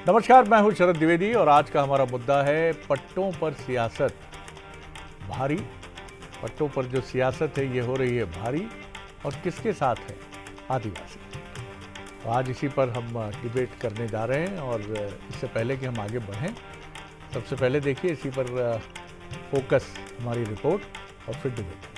नमस्कार, मैं हूं शरद द्विवेदी और आज का हमारा मुद्दा है पट्टों पर सियासत भारी। पट्टों पर जो सियासत है ये हो रही है भारी, और किसके साथ है? आदिवासी। तो आज इसी पर हम डिबेट करने जा रहे हैं। और इससे पहले कि हम आगे बढ़ें, सबसे पहले देखिए इसी पर फोकस हमारी रिपोर्ट और फिर डिबेट।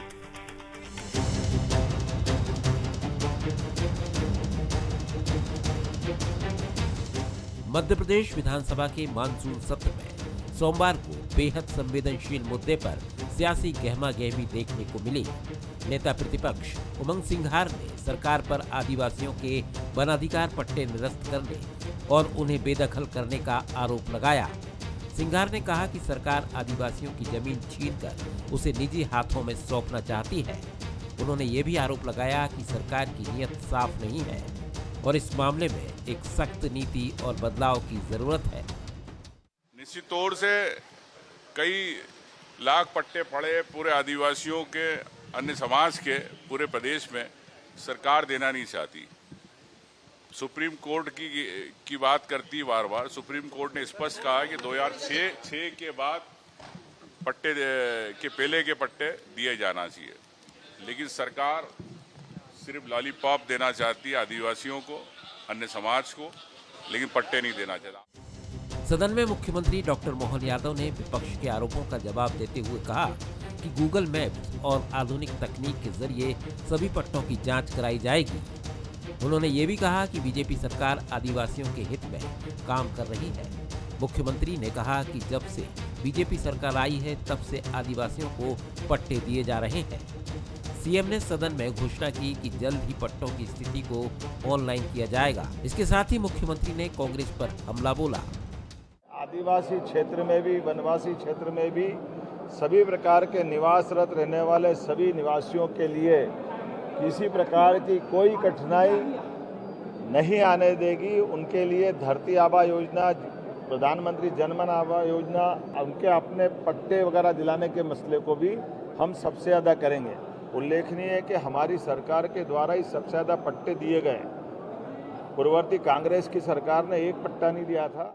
मध्य प्रदेश विधानसभा के मानसून सत्र में सोमवार को बेहद संवेदनशील मुद्दे पर सियासी गहमागहमी देखने को मिली। नेता प्रतिपक्ष उमंग सिंघार ने सरकार पर आदिवासियों के वनाधिकार पट्टे निरस्त करने और उन्हें बेदखल करने का आरोप लगाया। सिंघार ने कहा कि सरकार आदिवासियों की जमीन छीनकर उसे निजी हाथों में सौंपना चाहती है। उन्होंने ये भी आरोप लगाया कि सरकार की नीयत साफ नहीं है और इस मामले में एक सख्त नीति और बदलाव की जरूरत है। निश्चित तौर से कई लाख पट्टे पड़े पूरे आदिवासियों के, अन्य समाज के पूरे प्रदेश में सरकार देना नहीं चाहती। सुप्रीम कोर्ट की बात करती बार बार। सुप्रीम कोर्ट ने स्पष्ट कहा कि 2006 के बाद पट्टे के पहले के पट्टे दिए जाना चाहिए, लेकिन सरकार सिर्फ लॉलीपॉप देना चाहती है आदिवासियों को, अन्य समाज को, लेकिन पट्टे नहीं देना चाहता। सदन में मुख्यमंत्री डॉक्टर मोहन यादव ने विपक्ष के आरोपों का जवाब देते हुए कहा कि गूगल मैप्स और आधुनिक तकनीक के जरिए सभी पट्टों की जांच कराई जाएगी। उन्होंने ये भी कहा कि बीजेपी सरकार आदिवासियों के हित में काम कर रही है। मुख्यमंत्री ने कहा कि जब से बीजेपी सरकार आई है तब से आदिवासियों को पट्टे दिए जा रहे हैं। सीएम ने सदन में घोषणा की कि जल्द ही पट्टों की स्थिति को ऑनलाइन किया जाएगा। इसके साथ ही मुख्यमंत्री ने कांग्रेस पर हमला बोला। आदिवासी क्षेत्र में भी, वनवासी क्षेत्र में भी सभी प्रकार के निवासरत रहने वाले सभी निवासियों के लिए किसी प्रकार की कोई कठिनाई नहीं आने देगी। उनके लिए धरती आबा योजना, प्रधानमंत्री जनमन आबा योजना, उनके अपने पट्टे वगैरह दिलाने के मसले को भी हम सबसे ज़्यादा करेंगे। उल्लेखनीय है कि हमारी सरकार के द्वारा ही सबसे ज़्यादा पट्टे दिए गए। पूर्ववर्ती कांग्रेस की सरकार ने एक पट्टा नहीं दिया था।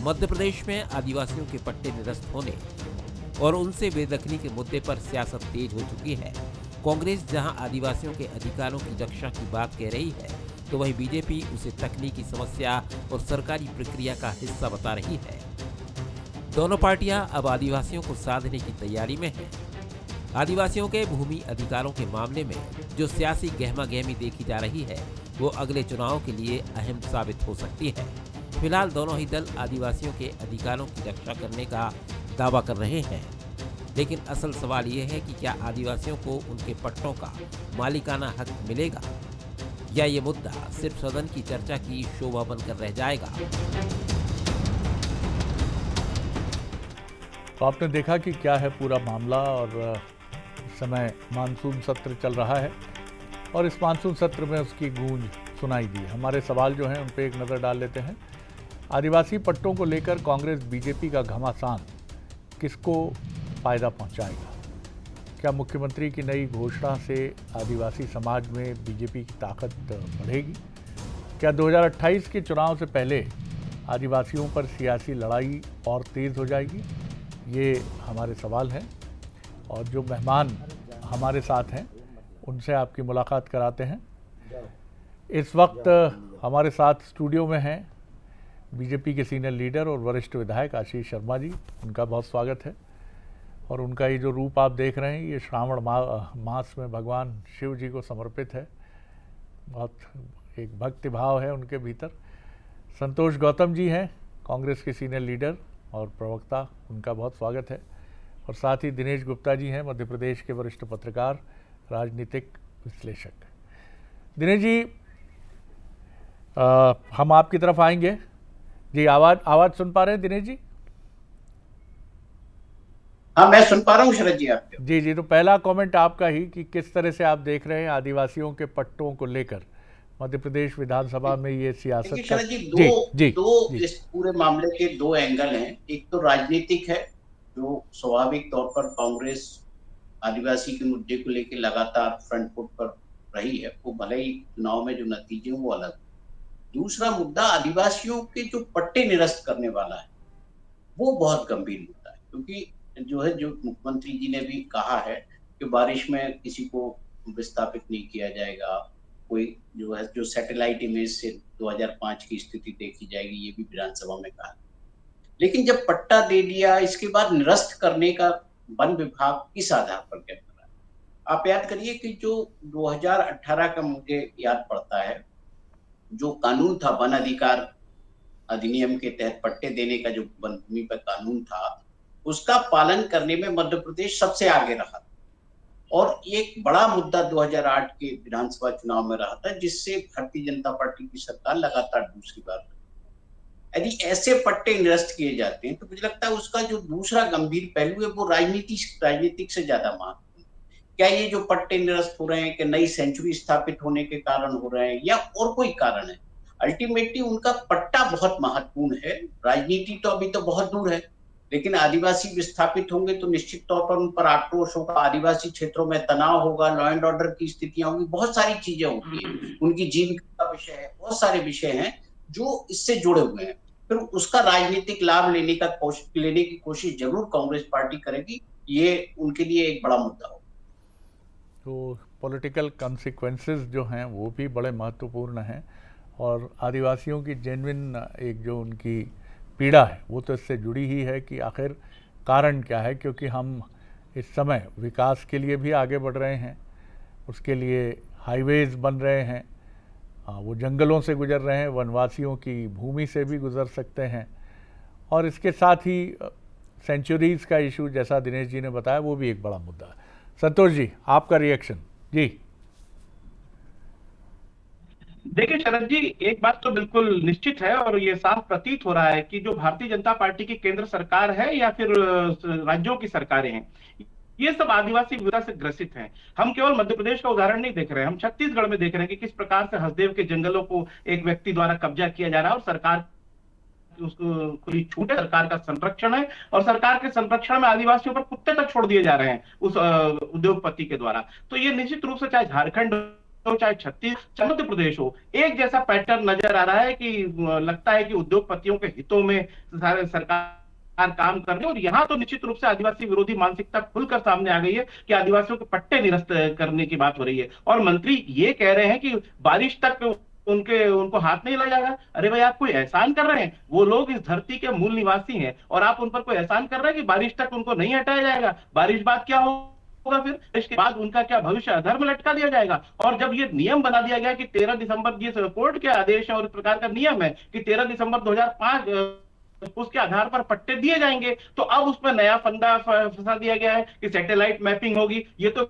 मध्य प्रदेश में आदिवासियों के पट्टे निरस्त होने और उनसे बेदखली के मुद्दे पर सियासत तेज हो चुकी है। कांग्रेस जहां आदिवासियों के अधिकारों की रक्षा की बात कह रही है, तो वहीं बीजेपी उसे तकनीकी समस्या और सरकारी प्रक्रिया का हिस्सा बता रही है। दोनों पार्टियां अब आदिवासियों को साधने की तैयारी में हैं। आदिवासियों के भूमि अधिकारों के मामले में जो सियासी गहमागहमी देखी जा रही है, वो अगले चुनाव के लिए अहम साबित हो सकती है। फिलहाल दोनों ही दल आदिवासियों के अधिकारों की रक्षा करने का दावा कर रहे हैं, लेकिन असल सवाल ये है कि क्या आदिवासियों को उनके पट्टों का मालिकाना हक मिलेगा, या ये मुद्दा सिर्फ सदन की चर्चा की शोभा बनकर रह जाएगा। तो आपने देखा कि क्या है पूरा मामला। और इस समय मानसून सत्र चल रहा है और इस मानसून सत्र में उसकी गूंज सुनाई दी। हमारे सवाल जो हैं उन पर एक नज़र डाल लेते हैं। आदिवासी पट्टों को लेकर कांग्रेस बीजेपी का घमासान किसको फ़ायदा पहुंचाएगा? क्या मुख्यमंत्री की नई घोषणा से आदिवासी समाज में बीजेपी की ताकत बढ़ेगी? क्या 2028 के चुनाव से पहले आदिवासियों पर सियासी लड़ाई और तेज़ हो जाएगी? ये हमारे सवाल हैं। और जो मेहमान हमारे साथ हैं उनसे आपकी मुलाकात कराते हैं। इस वक्त हमारे साथ स्टूडियो में हैं बीजेपी के सीनियर लीडर और वरिष्ठ विधायक आशीष शर्मा जी। उनका बहुत स्वागत है। और उनका ये जो रूप आप देख रहे हैं, ये श्रावण मास में भगवान शिव जी को समर्पित है। बहुत एक भक्ति भाव है उनके भीतर। संतोष गौतम जी हैं, कांग्रेस के सीनियर लीडर और प्रवक्ता, उनका बहुत स्वागत है। और साथ ही दिनेश गुप्ता जी हैं, मध्य प्रदेश के वरिष्ठ पत्रकार, राजनीतिक विश्लेषक। दिनेश जी, हम आपकी तरफ आएंगे जी। आवाज़ सुन पा रहे हैं दिनेश जी? हाँ, मैं सुन पा रहा हूँ शरद जी आपके। जी। तो पहला कमेंट आपका ही कि किस तरह से आप देख रहे हैं आदिवासियों के पट्टों को लेकर मध्य प्रदेश विधानसभा में ये सियासत शरद जी, दो इस पूरे मामले के दो एंगल हैं। एक तो राजनीतिक है, जो स्वाभाविक तौर पर कांग्रेस आदिवासी के मुद्दे को लेकर लगातार फ्रंट फुट पर रही है। वो भले ही चुनाव में जो नतीजे वो अलग, दूसरा मुद्दा आदिवासियों के जो पट्टे निरस्त करने वाला है, वो बहुत गंभीर मुद्दा है, क्योंकि जो मुख्यमंत्री जी ने भी कहा है कि बारिश में किसी को विस्थापित नहीं किया जाएगा, कोई जो सैटेलाइट इमेज से 2005 की स्थिति देखी जाएगी, ये भी विधानसभा में कहा। लेकिन जब पट्टा दे दिया, इसके बाद निरस्त करने का वन विभाग किस आधार पर क्या कर रहा है? आप याद करिए कि जो 2018 का मुझे याद पड़ता है, जो कानून था वन अधिकार अधिनियम के तहत पट्टे देने का, जो वन भूमि पर कानून था, उसका पालन करने में मध्य प्रदेश सबसे आगे रहा और एक बड़ा मुद्दा 2008 के विधानसभा चुनाव में रहा था, जिससे भारतीय जनता पार्टी की सरकार लगातार दूसरी बार। यदि ऐसे पट्टे निरस्त किए जाते हैं तो मुझे लगता है उसका जो दूसरा गंभीर पहलू है वो राजनीतिक से ज्यादा महत्वपूर्ण। क्या ये जो पट्टे निरस्त हो रहे हैं कि नई सेंचुरी स्थापित होने के कारण हो रहे हैं या और कोई कारण है? अल्टीमेटली उनका पट्टा बहुत महत्वपूर्ण है। राजनीति तो अभी तो बहुत दूर है, लेकिन आदिवासी विस्थापित होंगे तो निश्चित तौर पर उन पर आक्रोश होगा, आदिवासी क्षेत्रों में तनाव होगा, लॉ एंड ऑर्डर की स्थितियां होंगी, बहुत सारी चीजें होती हैं, उनकी जीविका का विषय है, बहुत सारे विषय हैं जो इससे जुड़े हुए हैं। फिर उसका राजनीतिक लाभ लेने की कोशिश जरूर कांग्रेस पार्टी करेगी, ये उनके लिए एक बड़ा मुद्दा होगा। तो पॉलिटिकल कॉन्सिक्वेंसेस जो हैं वो भी बड़े महत्वपूर्ण हैं और आदिवासियों की जेन्युइन एक जो उनकी पीड़ा है वो तो इससे जुड़ी ही है कि आखिर कारण क्या है, क्योंकि हम इस समय विकास के लिए भी आगे बढ़ रहे हैं, उसके लिए हाईवेज बन रहे हैं, वो जंगलों से गुजर रहे हैं, वनवासियों की भूमि से भी गुजर सकते हैं और इसके साथ ही सेंचुरीज़ का इशू जैसा दिनेश जी ने बताया वो भी एक बड़ा मुद्दा है। संतोष जी, आपका रिएक्शन जी। देखिए शरद जी, एक बात तो बिल्कुल निश्चित है और ये साफ प्रतीत हो रहा है कि जो भारतीय जनता पार्टी की केंद्र सरकार है या फिर राज्यों की सरकारें हैं, ये सब आदिवासी विविधता से ग्रसित हैं। हम केवल मध्य प्रदेश का उदाहरण नहीं देख रहे हैं, हम छत्तीसगढ़ में देख रहे हैं कि किस प्रकार से हसदेव के जंगलों को एक व्यक्ति द्वारा कब्जा किया जा रहा है और सरकार उसको खुली छूट है, सरकार का संरक्षण है और सरकार के संरक्षण में आदिवासियों पर कुत्ते तक छोड़ दिए जा रहे हैं उस उद्योगपति के द्वारा। तो ये निश्चित रूप से चाहे झारखंड हो चाहे छत्तीसगढ़ मध्य प्रदेश हो, एक जैसा पैटर्न नजर आ रहा है कि लगता है कि उद्योगपतियों के हितों में सारे सरकार काम कर रही है। और यहाँ तो निश्चित रूप से आदिवासी विरोधी मानसिकता खुलकर सामने आ गई है कि आदिवासियों के पट्टे निरस्त करने की बात हो रही है और मंत्री ये कह रहे हैं कि बारिश तक उनको हाथ नहीं लगाएगा। अरे भाई, आप कोई एहसान कर रहे हैं? वो लोग इस धरती के मूल निवासी हैं और आप उन पर कोई एहसान कर रहे हैं कि बारिश तक उनको नहीं हटाया जाएगा। बारिश बाद क्या होगा? फिर इसके बाद उनका क्या भविष्य अधर्म लटका दिया जाएगा। और जब ये नियम बना दिया गया कि 13 दिसंबर, ये कोर्ट के आदेश है और इस प्रकार का नियम है कि 13 दिसंबर 2005 उसके आधार पर पट्टे दिए जाएंगे, तो अब उसमें नया फंदा फंसा दिया गया है कि सैटेलाइट मैपिंग होगी। ये तो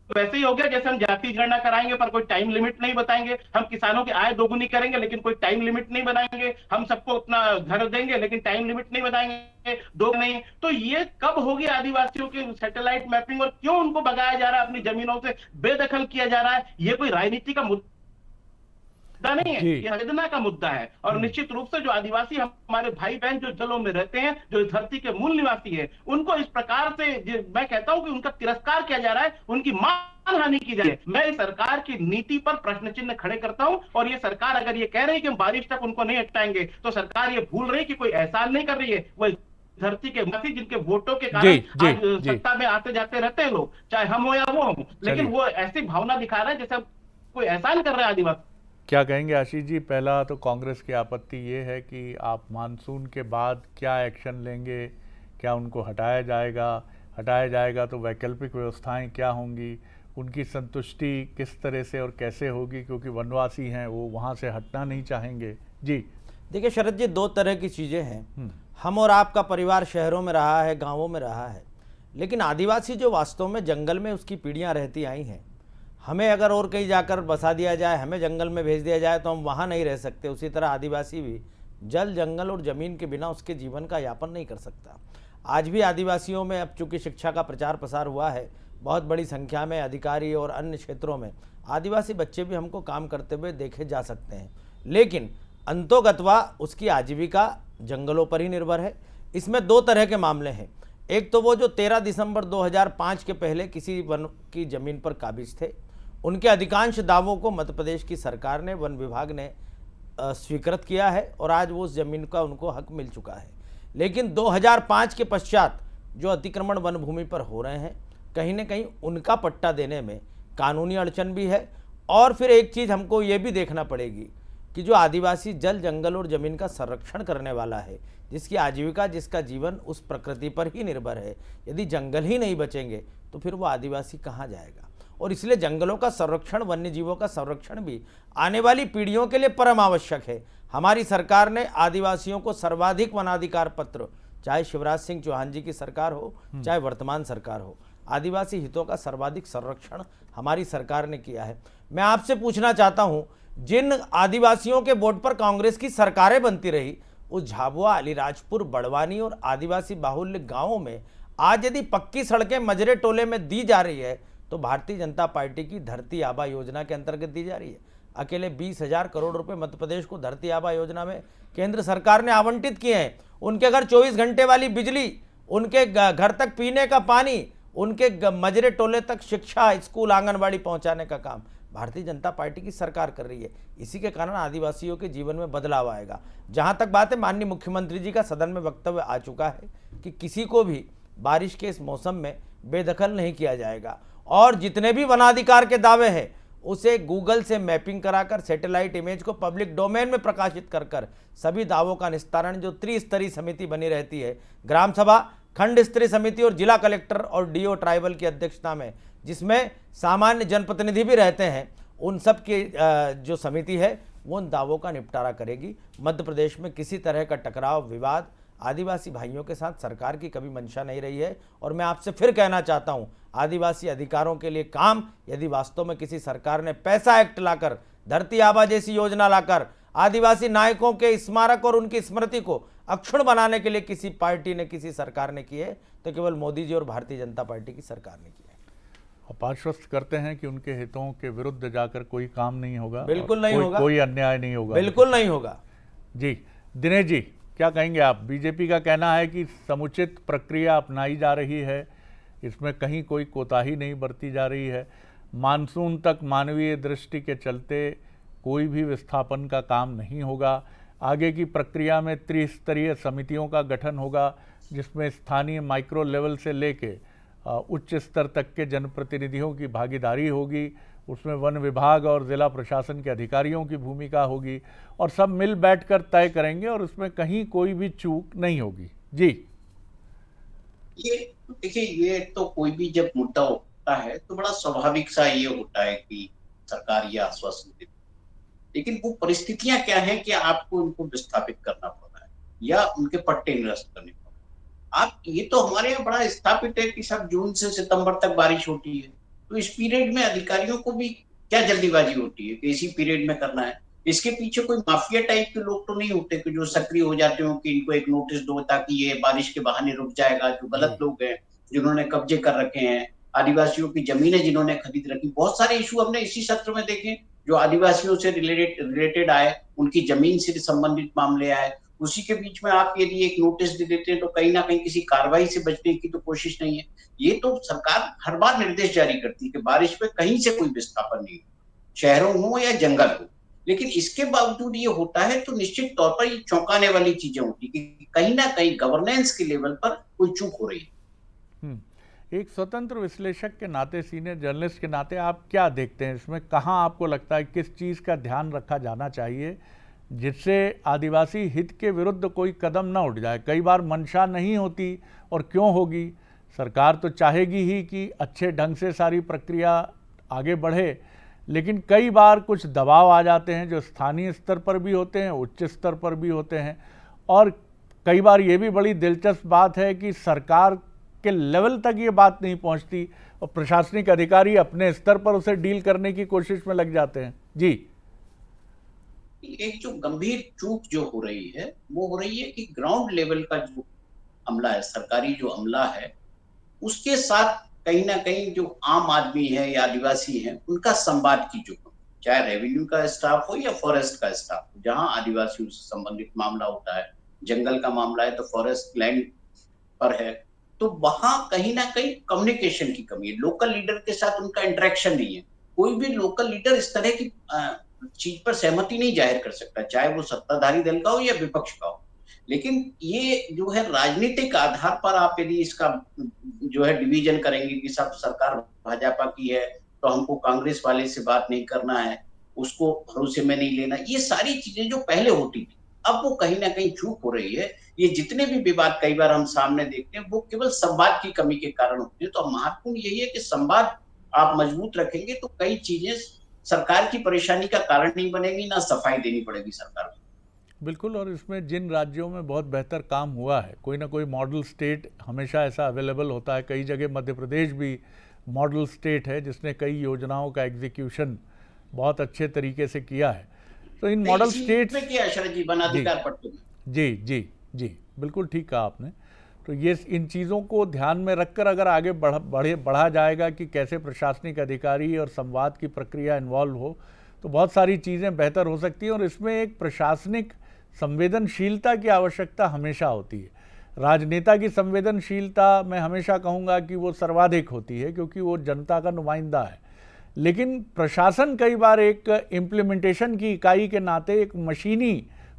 वैसे ही हो गया जैसे हम जाति गणना कराएंगे पर कोई टाइम लिमिट नहीं बताएंगे, हम किसानों की आय दोगुनी करेंगे लेकिन कोई टाइम लिमिट नहीं बनाएंगे, हम सबको अपना घर देंगे लेकिन टाइम लिमिट नहीं बताएंगे, दो नहीं। तो ये कब होगी आदिवासियों की सैटेलाइट मैपिंग और क्यों उनको भगाया जा रहा है, अपनी जमीनों से बेदखल किया जा रहा है? ये कोई राजनीति का मुद्दा नहीं है, ये संवेदना का मुद्दा है। और निश्चित रूप से जो आदिवासी हमारे भाई बहन जो जलों में रहते हैं, जो इस धरती के मूल निवासी है, उनको इस प्रकार से मैं कहता हूं कि उनका तिरस्कार किया जा रहा है, उनकी मानहानि की जा रही है। मैं इस सरकार की नीति पर प्रश्न चिन्ह खड़े करता हूं और ये सरकार अगर ये कह रही है कि हम बारिश तक उनको नहीं हटाएंगे, तो सरकार ये भूल रही है कि कोई एहसान नहीं कर रही है। वो धरती के निवासी जिनके वोटों के कारण आज सत्ता में आते जाते रहते हैं लोग, चाहे हम हो या वो हो, लेकिन वो ऐसी भावना दिखा रहा है जैसे कोई एहसान कर रहा है आदिवासी। क्या कहेंगे आशीष जी? पहला तो कांग्रेस की आपत्ति ये है कि आप मानसून के बाद क्या एक्शन लेंगे, क्या उनको हटाया जाएगा तो वैकल्पिक व्यवस्थाएं क्या होंगी, उनकी संतुष्टि किस तरह से और कैसे होगी, क्योंकि वनवासी हैं वो वहाँ से हटना नहीं चाहेंगे। जी देखिए शरद जी, दो तरह की चीज़ें हैं। हम और आपका परिवार शहरों में रहा है, गाँवों में रहा है, लेकिन आदिवासी जो वास्तव में जंगल में उसकी पीढ़ियाँ रहती आई हैं, हमें अगर और कहीं जाकर बसा दिया जाए, हमें जंगल में भेज दिया जाए तो हम वहाँ नहीं रह सकते। उसी तरह आदिवासी भी जल, जंगल और ज़मीन के बिना उसके जीवन का यापन नहीं कर सकता। आज भी आदिवासियों में अब चूँकि शिक्षा का प्रचार प्रसार हुआ है, बहुत बड़ी संख्या में अधिकारी और अन्य क्षेत्रों में आदिवासी बच्चे भी हमको काम करते हुए देखे जा सकते हैं, लेकिन अंतोगत्वा उसकी आजीविका जंगलों पर ही निर्भर है। इसमें दो तरह के मामले हैं। एक तो वो जो 13 दिसंबर 2005 के पहले किसी वन की ज़मीन पर काबिज थे, उनके अधिकांश दावों को मध्य प्रदेश की सरकार ने, वन विभाग ने स्वीकृत किया है और आज वो उस ज़मीन का उनको हक मिल चुका है। लेकिन 2005 के पश्चात जो अतिक्रमण वन भूमि पर हो रहे हैं, कहीं ना कहीं उनका पट्टा देने में कानूनी अड़चन भी है। और फिर एक चीज़ हमको ये भी देखना पड़ेगी कि जो आदिवासी जल, जंगल और ज़मीन का संरक्षण करने वाला है, जिसकी आजीविका, जिसका जीवन उस प्रकृति पर ही निर्भर है, यदि जंगल ही नहीं बचेंगे तो फिर वो आदिवासी कहाँ जाएगा। और इसलिए जंगलों का संरक्षण, वन्य जीवों का संरक्षण भी आने वाली पीढ़ियों के लिए परम आवश्यक है। हमारी सरकार ने आदिवासियों को सर्वाधिक वनाधिकार पत्र, चाहे शिवराज सिंह चौहान जी की सरकार हो, चाहे वर्तमान सरकार हो, आदिवासी हितों का सर्वाधिक संरक्षण हमारी सरकार ने किया है। मैं आपसे पूछना चाहता हूं, जिन आदिवासियों के वोट पर कांग्रेस की सरकारें बनती रही, उस झाबुआ, अलीराजपुर, बड़वानी और आदिवासी बाहुल्य गांवों में आज यदि पक्की सड़कें मजरे टोले में दी जा रही है तो भारतीय जनता पार्टी की धरती आबा योजना के अंतर्गत दी जा रही है। अकेले 20,000 करोड़ रुपए मध्य प्रदेश को धरती आबा योजना में केंद्र सरकार ने आवंटित किए हैं। उनके घर 24 घंटे वाली बिजली, उनके घर तक पीने का पानी, उनके मजरे टोले तक शिक्षा, स्कूल, आंगनबाड़ी पहुंचाने का काम भारतीय जनता पार्टी की सरकार कर रही है। इसी के कारण आदिवासियों के जीवन में बदलाव आएगा। जहां तक बात है, माननीय मुख्यमंत्री जी का सदन में वक्तव्य आ चुका है कि किसी को भी बारिश के इस मौसम में बेदखल नहीं किया जाएगा और जितने भी वनाधिकार के दावे हैं उसे गूगल से मैपिंग कराकर, सैटेलाइट इमेज को पब्लिक डोमेन में प्रकाशित कर सभी दावों का निस्तारण जो त्रिस्तरीय समिति बनी रहती है, ग्राम सभा, खंड स्तरीय समिति और जिला कलेक्टर और डीओ ट्राइबल की अध्यक्षता में, जिसमें सामान्य जनप्रतिनिधि भी रहते हैं, उन सब की जो समिति है वो उन दावों का निपटारा करेगी। मध्य प्रदेश में किसी तरह का टकराव, विवाद आदिवासी भाइयों के साथ सरकार की कभी मंशा नहीं रही है। और मैं आपसे फिर कहना चाहता हूं, आदिवासी अधिकारों के लिए काम यदि वास्तव में किसी सरकार ने पैसा एक्ट लाकर, धरती आबा जैसी योजना लाकर आदिवासी नायकों के स्मारक और उनकी स्मृति को अक्षुण्ण बनाने के लिए किसी पार्टी ने, किसी सरकार ने की है तो केवल मोदी जी और भारतीय जनता पार्टी की सरकार ने की है। आप आश्वस्त करते हैं कि उनके हितों के विरुद्ध जाकर कोई काम नहीं होगा? बिल्कुल नहीं होगा, कोई अन्याय नहीं होगा, बिल्कुल नहीं होगा। जी दिनेश जी, क्या कहेंगे आप? बीजेपी का कहना है कि समुचित प्रक्रिया अपनाई जा रही है, इसमें कहीं कोई कोताही नहीं बरती जा रही है, मानसून तक मानवीय दृष्टि के चलते कोई भी विस्थापन का काम नहीं होगा, आगे की प्रक्रिया में त्रिस्तरीय समितियों का गठन होगा जिसमें स्थानीय माइक्रो लेवल से लेके उच्च स्तर तक के जनप्रतिनिधियों की भागीदारी होगी, उसमें वन विभाग और ज़िला प्रशासन के अधिकारियों की भूमिका होगी और सब मिल बैठकर तय करेंगे और उसमें कहीं कोई भी चूक नहीं होगी। जी, ये देखिए, ये तो कोई भी जब मुद्दा होता है तो बड़ा स्वाभाविक सा ये होता है कि सरकार ये आश्वासन देती है, लेकिन वो परिस्थितियां क्या हैं कि आपको उनको विस्थापित करना पड़ रहा है या उनके पट्टे निरस्त करने पड़ रहे हैं। आप ये तो हमारे यहाँ बड़ा स्थापित है कि सब जून से सितंबर तक बारिश होती है, तो इस पीरियड में अधिकारियों को भी क्या जल्दीबाजी होती है कि इसी पीरियड में करना है। इसके पीछे कोई माफिया टाइप के लोग तो नहीं होते कि जो सक्रिय हो जाते हो कि इनको एक नोटिस दो ताकि ये बारिश के बहाने रुक जाएगा। जो गलत लोग हैं, जिन्होंने कब्जे कर रखे हैं, आदिवासियों की जमीनें जिन्होंने खरीद रखी, बहुत सारे इशू हमने इसी सत्र में देखे जो आदिवासियों से रिलेटेड आए, उनकी जमीन से संबंधित मामले आए। उसी के बीच में आप यदि एक नोटिस दे देते हैं तो कहीं ना कहीं किसी कार्रवाई से बचने की तो कोशिश नहीं है। ये तो सरकार हर बार निर्देश जारी करती है कि बारिश में कहीं से कोई विस्थापन नहीं हो, शहरों हो या जंगल हो, लेकिन इसके बावजूद ये होता है तो निश्चित तौर पर ये चौंकाने वाली चीजें होती है कि कहीं ना कहीं गवर्नेंस के लेवल पर कोई चूक हो रही है। एक स्वतंत्र विश्लेषक के नाते, सीनियर जर्नलिस्ट के नाते आप क्या देखते हैं इसमें? कहाँ आपको लगता है किस चीज़ का ध्यान रखा जाना चाहिए जिससे आदिवासी हित के विरुद्ध कोई कदम न उठ जाए? कई बार मंशा नहीं होती, और क्यों होगी? सरकार तो चाहेगी ही कि अच्छे ढंग से सारी प्रक्रिया आगे बढ़े, लेकिन कई बार कुछ दबाव आ जाते हैं जो स्थानीय स्तर पर भी होते हैं, उच्च स्तर पर भी होते हैं, और कई बार ये भी बड़ी दिलचस्प बात है कि सरकार के लेवल तक ये बात नहीं पहुंचती और प्रशासनिक अधिकारी अपने स्तर पर उसे डील करने की कोशिश में लग जाते हैं। जी, एक जो गंभीर चूक जो हो रही है वो हो रही है कि ग्राउंड लेवल का जो अमला है, सरकारी जो अमला है, उसके साथ कहीं ना कहीं जो आम आदमी है या आदिवासी है उनका संवाद की जो, चाहे रेवेन्यू का स्टाफ हो या फॉरेस्ट का स्टाफ हो, जहां आदिवासियों से संबंधित मामला होता है, जंगल का मामला है तो फॉरेस्ट लैंड पर है, तो वहां कहीं ना कहीं कम्युनिकेशन की कमी है। लोकल लीडर के साथ उनका इंटरेक्शन नहीं है। कोई भी लोकल लीडर इस तरह की चीज पर सहमति नहीं जाहिर कर सकता, चाहे वो सत्ताधारी दल का हो या विपक्ष का हो। लेकिन ये जो है राजनीतिक आधार पर आप यदि इसका जो है डिवीजन करेंगे कि सब सरकार भाजपा की है तो हमको कांग्रेस वाले से बात नहीं करना है, उसको भरोसे में नहीं लेना, ये सारी चीजें जो पहले होती थी अब वो कहीं ना कहीं चूक हो रही है। ये जितने भी विवाद कई बार हम सामने देखते हैं वो केवल संवाद की कमी के कारण होते हैं। तो महत्वपूर्ण यही है कि संवाद आप मजबूत रखेंगे तो कई चीजें सरकार की परेशानी का कारण नहीं बनेगी, ना सफाई देनी पड़ेगी सरकार को। बिल्कुल, और इसमें जिन राज्यों में बहुत बेहतर काम हुआ है, कोई ना कोई मॉडल स्टेट हमेशा ऐसा अवेलेबल होता है। कई जगह मध्य प्रदेश भी मॉडल स्टेट है जिसने कई योजनाओं का एग्जीक्यूशन बहुत अच्छे तरीके से किया है। तो इन मॉडल स्टेट में किया शरद जी वनाधिकार पट्टे में। जी जी जी, बिल्कुल ठीक कहा आपने। तो ये इन चीज़ों को ध्यान में रखकर अगर आगे बढ़ा जाएगा कि कैसे प्रशासनिक अधिकारी और संवाद की प्रक्रिया इन्वॉल्व हो तो बहुत सारी चीज़ें बेहतर हो सकती हैं। और इसमें एक प्रशासनिक संवेदनशीलता की आवश्यकता हमेशा होती है। राजनेता की संवेदनशीलता मैं हमेशा कहूँगा कि वो सर्वाधिक होती है क्योंकि वो जनता का नुमाइंदा है। लेकिन प्रशासन कई बार एक इम्प्लीमेंटेशन की इकाई के नाते एक मशीनी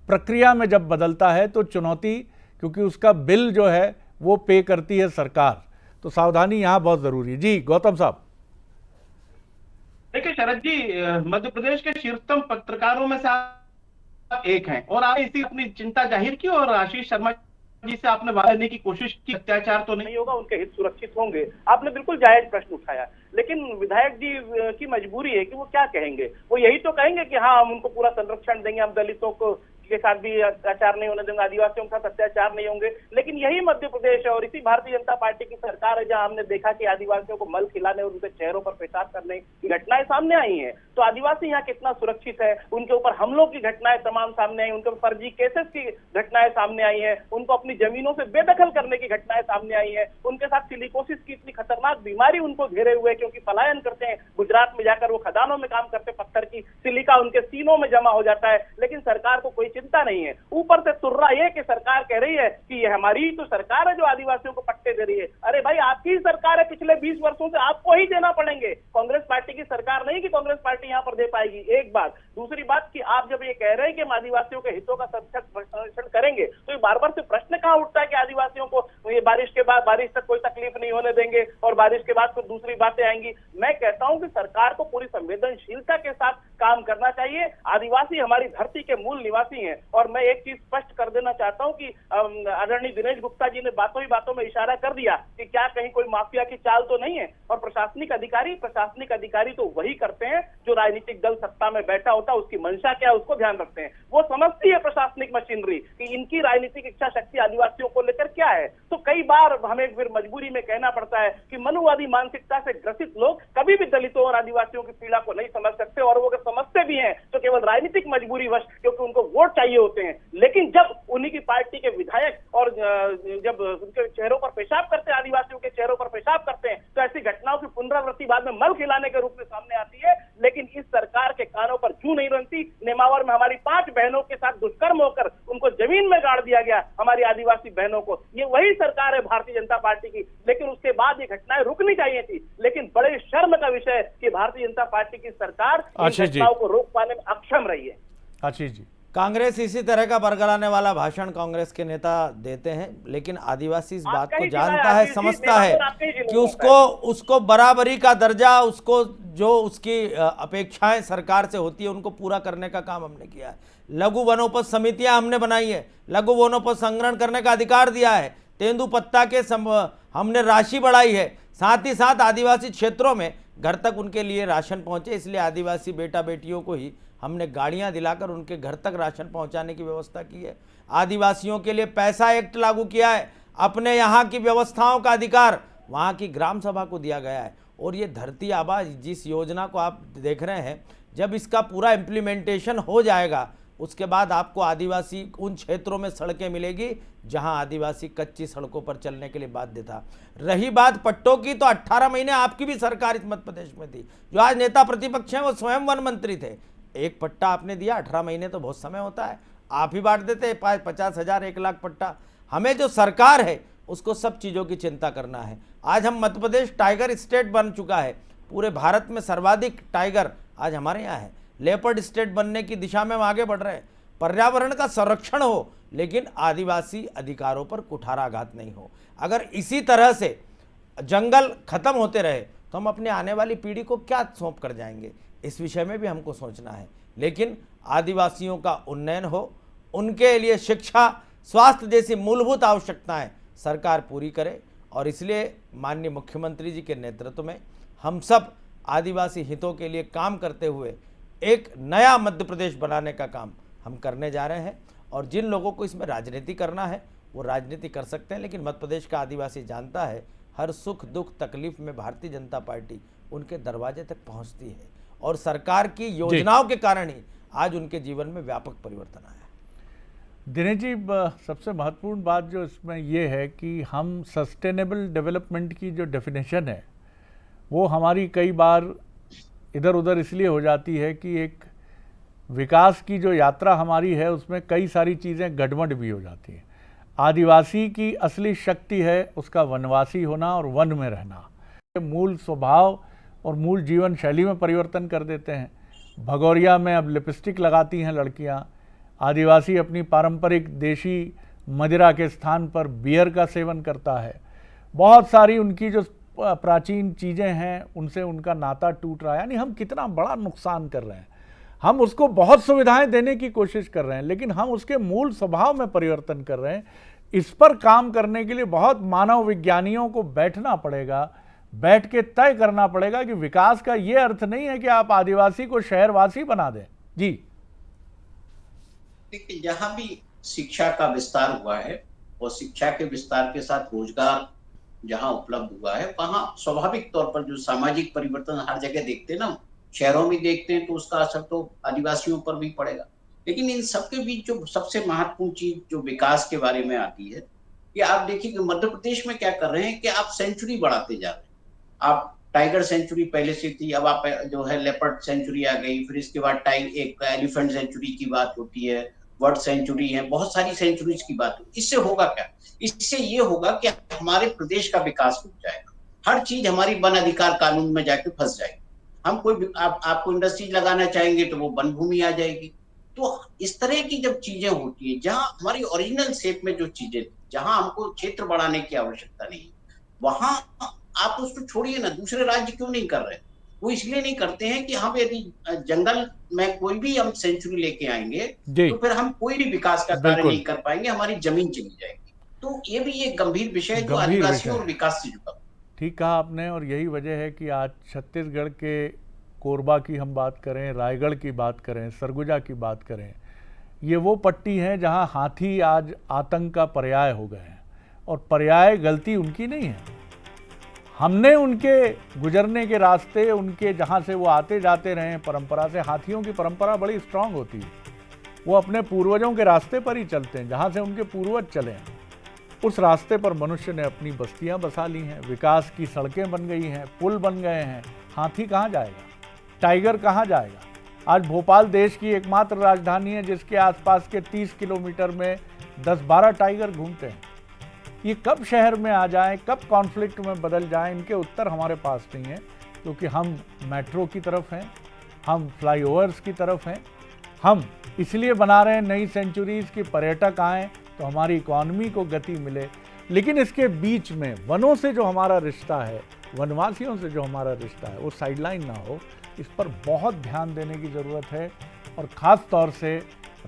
प्रक्रिया में जब बदलता है तो चुनौती, क्योंकि उसका बिल जो है वो पे करती है सरकार, तो सावधानी यहाँ बहुत ज़रूरी है। जी गौतम साहब। देखिए शरद जी, मध्य प्रदेश के शीर्षतम पत्रकारों में से आप एक हैं और आपने इसी अपनी चिंता जाहिर की और आशीष शर्मा जी से आपने वादा करने की कोशिश की अत्याचार तो नहीं होगा, उनके हित सुरक्षित होंगे। आपने बिल्कुल जायज प्रश्न उठाया, लेकिन विधायक जी की मजबूरी है कि वो क्या कहेंगे। वो यही तो कहेंगे कि हाँ हम उनको पूरा संरक्षण देंगे, हम दलितों को के साथ भी अत्याचार नहीं होने देंगे, आदिवासियों के साथ अत्याचार नहीं होंगे। लेकिन यही मध्य प्रदेश है और इसी भारतीय जनता पार्टी की सरकार है जहां हमने देखा कि आदिवासियों को मल खिलाने और उनके चेहरों पर पेशाब करने की घटनाएं सामने आई हैं। तो आदिवासी यहाँ कितना सुरक्षित है, उनके ऊपर हमलों की घटनाएं तमाम सामने आई, उनके फर्जी केसेस की घटनाएं सामने आई है, उनको अपनी जमीनों से बेदखल करने की घटनाएं सामने आई है, उनके साथ सिलिकोसिस की इतनी खतरनाक बीमारी उनको घेरे हुए क्योंकि पलायन करते हैं, गुजरात में जाकर वो खदानों में काम करते, पत्थर की सिलिका उनके सीनों में जमा हो जाता है। लेकिन सरकार को कोई चिंता नहीं है। ऊपर से तुर्रा ये कि सरकार कह रही है कि ये हमारी तो सरकार है जो आदिवासियों को पट्टे दे रही है। अरे भाई आपकी ही सरकार है, पिछले 20 वर्षों से आपको ही देना पड़ेंगे, कांग्रेस पार्टी की सरकार नहीं कि कांग्रेस पार्टी यहाँ पर दे पाएगी। एक बात। दूसरी बात कि आप जब ये कह रहे हैं कि हम आदिवासियों के हितों का संरक्षण करेंगे तो ये बार बार से प्रश्न कहाँ उठता है कि आदिवासियों को ये बारिश के बाद बारिश तक कोई तकलीफ नहीं होने देंगे और बारिश के बाद कुछ दूसरी बातें आएंगी। मैं कहता हूं कि सरकार को पूरी संवेदनशीलता के साथ काम करना चाहिए। आदिवासी हमारी धरती के मूल निवासी हैं और मैं एक चीज स्पष्ट कर देना चाहता हूं कि आदरणीय दिनेश गुप्ता जी ने बातों ही बातों में इशारा कर दिया कि क्या कहीं कोई माफिया की चाल तो नहीं है। और प्रशासनिक अधिकारी तो वही करते हैं जो राजनीतिक दल सत्ता में बैठा होता है, उसकी मंशा क्या है उसको ध्यान रखते हैं। वो समझती है प्रशासनिक मशीनरी कि इनकी राजनीतिक इच्छा शक्ति आदिवासियों को लेकर क्या है। तो कई बार हमें फिर मजबूरी में कहना पड़ता है कि मनुवादी मानसिकता से ग्रसित लोग कभी भी दलितों और आदिवासियों की पीड़ा को नहीं समझ सकते और वो अगर समझते भी हैं तो केवल राजनीतिक मजबूरी वश, क्योंकि उनको वोट चाहिए होते हैं। लेकिन जब उन्हीं की पार्टी के विधायक और जब उनके चेहरों पर पेशाब करते हैं, आदिवासियों के चेहरों पर पेशाब करते हैं, तो ऐसी घटनाओं की पुनरावृत्ति बाद में मल खिलाने के रूप में सामने आती है। लेकिन इस सरकार के कानों पर जूं नहीं रंगती। नेमावर में हमारी 5 बहनों के साथ दुष्कर्म होकर उनको जमीन में गाड़ दिया गया, हमारी आदिवासी बहनों को। ये वही सरकार है भारतीय जनता पार्टी की। लेकिन उसके बाद ये घटनाएं रुकनी चाहिए थी। लेकिन बड़े शर्म का विषय है कि भारतीय जनता पार्टी की सरकार इन घटनाओं को रोक पाने में अक्षम रही है। आशीष जी, कांग्रेस इसी तरह का बरगलाने वाला भाषण कांग्रेस के नेता देते हैं, लेकिन आदिवासी इस बात को जानता है, समझता है कि उसको बराबरी का दर्जा, उसको जो उसकी अपेक्षाएं सरकार से होती है उनको पूरा करने का काम हमने किया है। लघु वनोपज समितियां हमने बनाई है, लघु वनोपज संग्रहण करने का अधिकार दिया है, तेंदुपत्ता के हमने राशि बढ़ाई है, साथ ही साथ आदिवासी क्षेत्रों में घर तक उनके लिए राशन पहुंचे, इसलिए आदिवासी बेटा बेटियों को ही हमने गाड़ियां दिलाकर उनके घर तक राशन पहुंचाने की व्यवस्था की है। आदिवासियों के लिए पैसा एक्ट लागू किया है, अपने यहाँ की व्यवस्थाओं का अधिकार वहाँ की ग्राम सभा को दिया गया है। और ये धरती आबा जिस योजना को आप देख रहे हैं, जब इसका पूरा इम्प्लीमेंटेशन हो जाएगा उसके बाद आपको आदिवासी उन क्षेत्रों में सड़कें मिलेगी जहां आदिवासी कच्ची सड़कों पर चलने के लिए बाध्य था। रही बात पट्टों की, तो 18 महीने आपकी भी सरकार इस मध्य प्रदेश में थी। जो आज नेता प्रतिपक्ष हैं वो स्वयं वन मंत्री थे। एक पट्टा आपने दिया, 18 महीने तो बहुत समय होता है, आप ही बांट देते 50,000 1 लाख पट्टा। हमें जो सरकार है उसको सब चीज़ों की चिंता करना है। आज हम मध्य प्रदेश टाइगर स्टेट बन चुका है, पूरे भारत में सर्वाधिक टाइगर आज हमारे यहाँ है, लेपर्ड स्टेट बनने की दिशा में हम आगे बढ़ रहे हैं। पर्यावरण का संरक्षण हो, लेकिन आदिवासी अधिकारों पर कुठाराघात नहीं हो। अगर इसी तरह से जंगल खत्म होते रहे तो हम अपने आने वाली पीढ़ी को क्या सौंप कर जाएंगे, इस विषय में भी हमको सोचना है। लेकिन आदिवासियों का उन्नयन हो, उनके लिए शिक्षा, स्वास्थ्य जैसी मूलभूत आवश्यकताएं सरकार पूरी करे, और इसलिए माननीय मुख्यमंत्री जी के नेतृत्व में हम सब आदिवासी हितों के लिए काम करते हुए एक नया मध्य प्रदेश बनाने का काम हम करने जा रहे हैं। और जिन लोगों को इसमें राजनीति करना है वो राजनीति कर सकते हैं, लेकिन मध्य प्रदेश का आदिवासी जानता है हर सुख दुख तकलीफ में भारतीय जनता पार्टी उनके दरवाजे तक पहुंचती है, और सरकार की योजनाओं के कारण ही आज उनके जीवन में व्यापक परिवर्तन आया है। दिनेश जी, सबसे महत्वपूर्ण बात जो इसमें ये है कि हम सस्टेनेबल डेवलपमेंट की जो डेफिनेशन है वो हमारी कई बार इधर उधर इसलिए हो जाती है कि एक विकास की जो यात्रा हमारी है उसमें कई सारी चीज़ें गड़बड़ भी हो जाती हैं। आदिवासी की असली शक्ति है उसका वनवासी होना और वन में रहना। मूल स्वभाव और मूल जीवन शैली में परिवर्तन कर देते हैं। भगोरिया में अब लिपस्टिक लगाती हैं लड़कियां। आदिवासी अपनी पारंपरिक देशी मदिरा के स्थान पर बियर का सेवन करता है। बहुत सारी उनकी जो प्राचीन चीज़ें हैं उनसे उनका नाता टूट रहा है। यानी हम कितना बड़ा नुकसान कर रहे हैं। हम उसको बहुत सुविधाएं देने की कोशिश कर रहे हैं, लेकिन हम उसके मूल स्वभाव में परिवर्तन कर रहे हैं। इस पर काम करने के लिए बहुत मानव विज्ञानियों को बैठना पड़ेगा, बैठ के तय करना पड़ेगा कि विकास का ये अर्थ नहीं है कि आप आदिवासी को शहरवासी बना दें। जी देखिए, जहां भी शिक्षा का विस्तार हुआ है और शिक्षा के विस्तार के साथ रोजगार जहां उपलब्ध हुआ है, वहां स्वाभाविक तौर पर जो सामाजिक परिवर्तन हर जगह देखते हैं ना, शहरों में देखते हैं, तो उसका असर तो आदिवासियों पर भी पड़ेगा। लेकिन इन सबके बीच जो सबसे महत्वपूर्ण चीज जो विकास के बारे में आती है कि आप देखिए कि मध्य प्रदेश में क्या कर रहे हैं कि आप सेंचुरी बढ़ाते जा रहे हैं। आप टाइगर सेंचुरी पहले से थी, अब आप जो है लेपर्ड सेंचुरी आ गई, फिर इसके बाद एक एलिफेंट सेंचुरी की बात होती है, वर्ड सेंचुरी है, बहुत सारी सेंचुरीज की बात होती है। इससे होगा क्या? इससे ये होगा कि हमारे प्रदेश का विकास रुक जाएगा। हर चीज हमारी वन अधिकार कानून में जाके फंस जाएगी। हम कोई आपको इंडस्ट्रीज लगाना चाहेंगे तो वो वन भूमि आ जाएगी। तो इस तरह की जब चीजें होती है, जहां हमारी ओरिजिनल शेप में जो चीजें, जहां हमको क्षेत्र बढ़ाने की आवश्यकता नहीं, वहां आप उसको छोड़िए ना। दूसरे राज्य क्यों नहीं कर रहे? वो इसलिए नहीं करते हैं कि हम यदि जंगल में कोई भी हम सेंचुरी लेके आएंगे तो फिर हम कोई भी विकास का कार्य नहीं कर पाएंगे, हमारी जमीन चली जाएगी। तो ये भी एक गंभीर विषय है जो आदिवासियों और विकास से जुड़ा। ठीक कहा आपने, और यही वजह है कि आज छत्तीसगढ़ के कोरबा की हम बात करें, रायगढ़ की बात करें, सरगुजा की बात करें, ये वो पट्टी है जहां हाथी आज आतंक का पर्याय हो गए हैं। और पर्याय गलती उनकी नहीं है, हमने उनके गुजरने के रास्ते, उनके जहाँ से वो आते जाते रहे परंपरा से, हाथियों की परंपरा बड़ी स्ट्रांग होती है। वो अपने पूर्वजों के रास्ते पर ही चलते हैं, जहाँ से उनके पूर्वज चले हैं। उस रास्ते पर मनुष्य ने अपनी बस्तियाँ बसा ली हैं, विकास की सड़कें बन गई हैं, पुल बन गए हैं। हाथी कहाँ जाएगा? टाइगर कहाँ जाएगा? आज भोपाल देश की एकमात्र राजधानी है जिसके आसपास के 30 किलोमीटर में 10-12 टाइगर घूमते हैं। ये कब शहर में आ जाएं, कब कॉन्फ्लिक्ट में बदल जाएं, इनके उत्तर हमारे पास नहीं है, क्योंकि हम मेट्रो की तरफ हैं, हम फ्लाईओवर्स की तरफ हैं। हम इसलिए बना रहे हैं नई सेंचुरीज़ की पर्यटक आएँ तो हमारी इकॉनमी को गति मिले। लेकिन इसके बीच में वनों से जो हमारा रिश्ता है, वनवासियों से जो हमारा रिश्ता है, वो साइडलाइन ना हो, इस पर बहुत ध्यान देने की ज़रूरत है। और ख़ास तौर से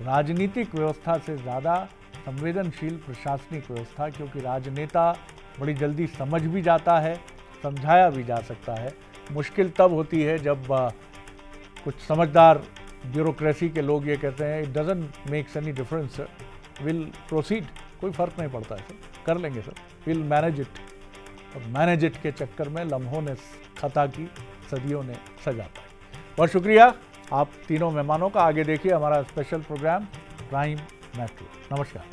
राजनीतिक व्यवस्था से ज़्यादा संवेदनशील प्रशासनिक व्यवस्था, क्योंकि राजनेता बड़ी जल्दी समझ भी जाता है, समझाया भी जा सकता है। मुश्किल तब होती है जब कुछ समझदार ब्यूरोक्रेसी के लोग ये कहते हैं it doesn't makes any difference, will proceed, कोई फ़र्क नहीं पड़ता है सर, कर लेंगे सर, विल मैनेज इट। और मैनेज इट के चक्कर में लम्हों ने खता की, सदियों ने सजा पाई। बहुत शुक्रिया आप तीनों मेहमानों का। आगे देखिए हमारा स्पेशल प्रोग्राम प्राइम मेट्रो। नमस्कार।